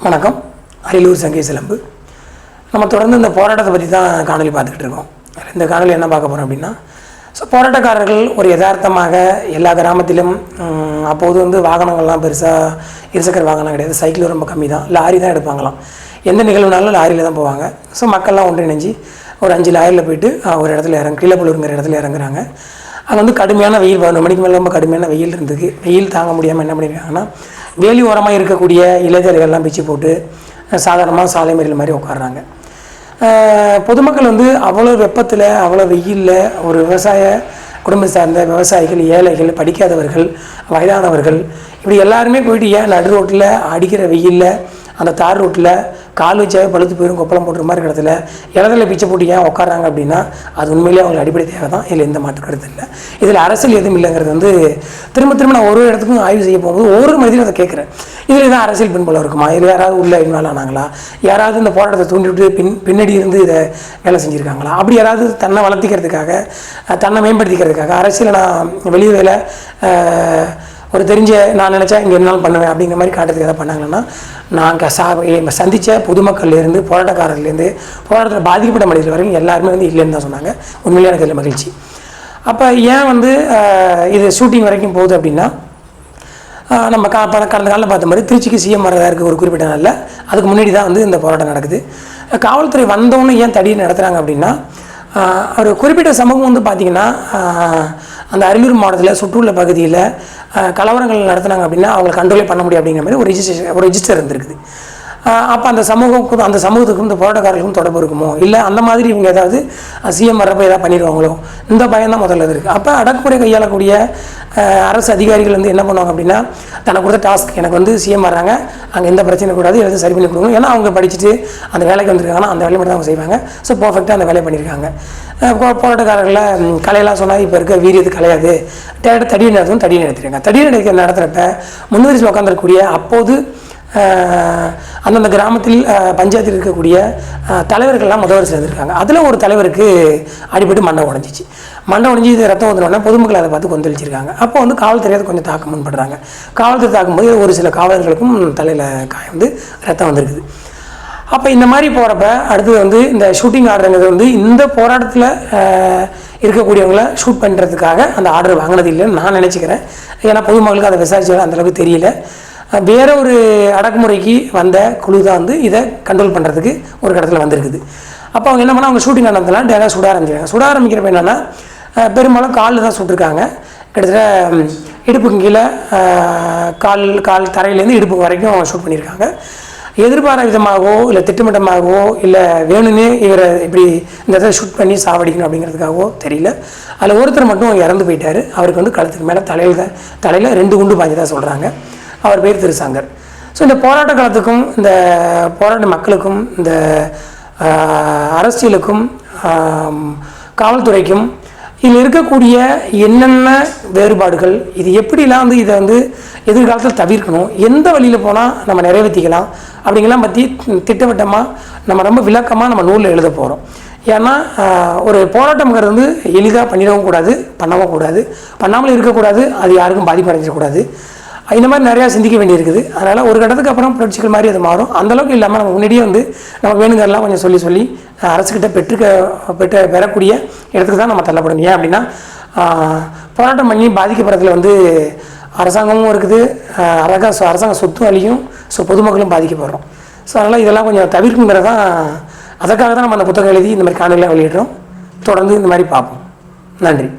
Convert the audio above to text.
வணக்கம். அரியலூர் சங்கை சிலம்பு. நம்ம தொடர்ந்து இந்த போராட்டத்தை பற்றி தான் காணொலி பார்த்துக்கிட்டு இருக்கோம். இந்த காணொலி என்ன பார்க்க போகிறோம் அப்படின்னா, போராட்டக்காரர்கள் ஒரு யதார்த்தமாக எல்லா கிராமத்திலும் அப்போது வாகனங்கள்லாம் பெருசாக இருசக்கர வாகனம் கிடையாது, சைக்கிள் ரொம்ப கம்மி தான், லாரி தான் எடுப்பாங்களாம். எந்த நிகழ்வுனாலும் லாரியில் தான் போவாங்க. மக்கள்லாம் ஒன்றிணைஞ்சு ஒரு 5 லாரியில் போயிட்டு ஒரு இடத்துல கீழப்பலூருங்கிற இடத்துல இறங்குறாங்க. அங்கே கடுமையான வெயில், 11 மணிக்கு மேலே ரொம்ப கடுமையான வெயில் இருந்தது. வெயில் தாங்க முடியாமல் என்ன பண்ணியிருக்காங்கன்னா, வேலி ஓரமாக இருக்கக்கூடிய இலைதலைகள்லாம் பிச்சு போட்டு சாதாரணமாக சாலை மறியல் மாதிரி உட்காடுறாங்க. பொதுமக்கள் அவ்வளோ வெப்பத்தில், அவ்வளோ வெயிலில் ஒரு விவசாய குடும்பம் சார்ந்த விவசாயிகள், ஏழைகள், படிக்காதவர்கள், வயதானவர்கள், இப்படி எல்லாருமே போயிட்டு ஏன் நடு ரோட்டில் அடிக்கிற வெயிலில் அந்த தார் ரோட்டில் கால் வச்சாவே பழுத்து போயிடும், கொப்பளம் போட்டுற மாதிரி இடத்துல இடத்துல பிச்சை போட்டு ஏன் உட்காராங்க அப்படின்னா, அது உண்மையிலேயே அவங்களுக்கு அடிப்படை தேவை தான். இதில் எந்த மாற்று கருத்து இல்லை. இதில் அரசியல் எதுவும் இல்லைங்கிறது திரும்ப திரும்ப நான் ஒரு இடத்துக்கும் ஆய்வு செய்ய போகும்போது ஒவ்வொரு மனிதனும் அதை கேட்குறேன். இதில் தான் அரசியல் பின்புலம் இருக்குமா, இதில் யாராவது உள்ள இன்வால்வ் ஆனாங்களா, யாராவது இந்த போராட்டத்தை தூண்டிவிட்டு பின்னாடி இருந்து இதை வேலை செஞ்சுருக்காங்களா, அப்படி யாராவது தன்னை வளர்த்திக்கிறதுக்காக, தன்னை மேம்படுத்திக்கிறதுக்காக அரசியலை நான் வெளியே வேலை ஒரு நான் நினச்சா இங்கே என்னாலும் பண்ணுவேன் அப்படிங்கிற மாதிரி காட்டுறதுக்கு எதாவது பண்ணாங்கன்னா, நாங்கள் சந்தித்த பொதுமக்கள்லேருந்து, போராட்டக்காரர்லேருந்து, போராட்டத்தில் பாதிக்கப்பட்ட மனிதர்கள் வரைக்கும் எல்லாருமே இல்லைன்னு தான் சொன்னாங்க. உண்மையிலே எனக்கு இதில் மகிழ்ச்சி. அப்போ ஏன் இது ஷூட்டிங் வரைக்கும் போகுது அப்படின்னா, நம்ம கடந்த காலில் பார்த்த மாதிரி திருச்சிக்கு சிஎம் வரதா இருக்குது ஒரு குறிப்பிட்ட நாளில். அதுக்கு முன்னாடி தான் இந்த போராட்டம் நடக்குது. காவல்துறை வந்தவொன்னு ஏன் தடியை நடத்துகிறாங்க அப்படின்னா, ஒரு குறிப்பிட்ட சமூகம் பார்த்திங்கன்னா, அந்த அரியலூர் மாவட்டத்தில் சுற்றுள்ள பகுதியில் கலவரங்கள் நடத்துனாங்க அப்படின்னா அவங்களை கண்ட்ரோலே பண்ண முடியும் அப்படிங்கிற மாதிரி ஒரு ரெஜிஸ்டர் இருந்திருக்குது. அப்போ அந்த சமூகத்துக்கும் இந்த போராட்டக்காரர்களுக்கும் தொடர்பு இருக்குமோ, இல்லை அந்த மாதிரி இவங்க ஏதாவது சிஎம் வர்றப்போ ஏதாவது பண்ணிடுவாங்களோ, இந்த பயம் தான் முதல்ல இருக்குது. அப்போ அடக்குமுறை கையாளக்கூடிய அரசு அதிகாரிகள் என்ன பண்ணுவாங்க அப்படின்னா, தனக்கு கொடுத்த டாஸ்க், எனக்கு சிஎம் வர்றாங்க, அங்கே எந்த பிரச்சனை கூடாது, எதாவது சரி பண்ணி கொடுக்கணும். ஏன்னா அவங்க படிச்சுட்டு அந்த வேலைக்கு வந்திருக்காங்கன்னா அந்த வேலையை மட்டும் அவங்க செய்வாங்க. ஸோ பர்ஃபெக்டாக அந்த வேலையை பண்ணியிருக்காங்க. போராட்டக்காரர்களில் கலையெல்லாம் சொன்னால் இப்போ இருக்க வீரியது கலையாது, தடியை நடத்தும், தடியை நடத்திருக்காங்க. தடியை நடத்துகிறப்ப முன்வரிசையில் உட்காந்துருக்கக்கூடிய அப்போது அந்தந்த கிராமத்தில் பஞ்சாயத்தில் இருக்கக்கூடிய தலைவர்கள்லாம் முதல் சேர்ந்துருக்காங்க. அதில் ஒரு தலைவருக்கு அடிபட்டு மண்டை உடஞ்சிச்சு. மண்டை உடஞ்சி இது ரத்தம் வந்துடனே பொதுமக்கள் அதை பார்த்து கொந்தளிச்சிருக்காங்க. அப்போ காவல்துறை அதை கொஞ்சம் தாக்க முன்படுறாங்க. காவல்துறை தாக்கும்போது ஒரு சில காவலர்களுக்கும் தலையில் காயம் ரத்தம் வந்துருக்குது. அப்போ இந்த மாதிரி போகிறப்ப அடுத்தது இந்த ஷூட்டிங் ஆர்டருங்கிறது இந்த போராட்டத்தில் இருக்கக்கூடியவங்களை ஷூட் பண்ணுறதுக்காக அந்த ஆர்டர் வாங்கினது இல்லைன்னு நான் நினச்சிக்கிறேன். ஏன்னா பொதுமக்களுக்கு அதை விசாரிச்சு அந்தளவுக்கு தெரியல. வேற ஒரு அடக்குமுறைக்கு வந்த குழு தான் இதை கண்ட்ரோல் பண்ணுறதுக்கு ஒரு இடத்துல வந்திருக்குது. அப்போ அவங்க என்ன பண்ணால் அவங்க ஷூட்டிங் ஆனதுலாம் டேரக்டாக சுட ஆரம்பிச்சிருக்காங்க. சுட ஆரம்பிக்கிறப்ப என்னென்னா, பெரும்பாலும் காலில் தான் சுட்டிருக்காங்க. கிட்டத்தட்ட இடுப்புக்கு கீழே கால் தரையிலேருந்து இடுப்புக்கு வரைக்கும் ஷூட் பண்ணியிருக்காங்க. எதிர்பாராத விதமாகவோ இல்லை திட்டமிட்டமாகவோ இல்லை வேணும்னே இவரை இப்படி இந்த இடத்துல ஷூட் பண்ணி சாவடிக்கணும் அப்படிங்கிறதுக்காகவோ தெரியல. அதில் ஒருத்தர் மட்டும் இறந்து போயிட்டார். அவருக்கு கழுத்துக்கு மேலே தலையில் 2 குண்டு பாய்ஞ்சதாக சொல்கிறாங்க. அவர் பேர் திரு சங்கர். ஸோ இந்த போராட்ட காலத்துக்கும் இந்த போராட்ட மக்களுக்கும் இந்த அரசியலுக்கும் காவல்துறைக்கும் இதில் இருக்கக்கூடிய என்னென்ன வேறுபாடுகள், இது எப்படிலாம் இதை எதிர்காலத்தில் தவிர்க்கணும், எந்த வழியில் போனால் நம்ம நிறைவேற்றிக்கலாம் அப்படிங்கலாம் பற்றி திட்டவட்டமாக நம்ம ரொம்ப விளக்கமாக நம்ம நூலில் எழுத போகிறோம். ஏன்னா ஒரு போராட்டம்ங்கிறது எளிதாக பண்ணிடவும் கூடாது, பண்ணவும் கூடாது, பண்ணாமல் இருக்கக்கூடாது, அது யாருக்கும் பாதிப்பு அடைஞ்சிடக்கூடாது. இந்த மாதிரி நிறையா சிந்திக்க வேண்டியிருக்குது. அதனால் ஒரு கட்டத்துக்கு அப்புறம் புரட்சிகள் மாதிரி அது மாறும். அந்தளவுக்கு இல்லாமல் நம்ம முன்னாடியே நம்ம வேணுங்கிறலாம் கொஞ்சம் சொல்லி அரசுக்கிட்ட பெறக்கூடிய இடத்துக்கு தான் நம்ம தள்ளப்படணும். ஏன் அப்படின்னா, போராட்டம் பண்ணி பாதிக்கப்படுறதுல அரசாங்கமும் இருக்குது, அரசாங்க சொத்தும் அழியும், பொதுமக்களும் பாதிக்கப்படுறோம். ஸோ அதனால் இதெல்லாம் கொஞ்சம் தவிர்க்குங்கிறது தான். அதற்காக தான் நம்ம அந்த புத்தகம் எழுதி இந்த மாதிரி காணொலியெல்லாம் வெளியிடுறோம். தொடர்ந்து இந்த மாதிரி பார்ப்போம். நன்றி.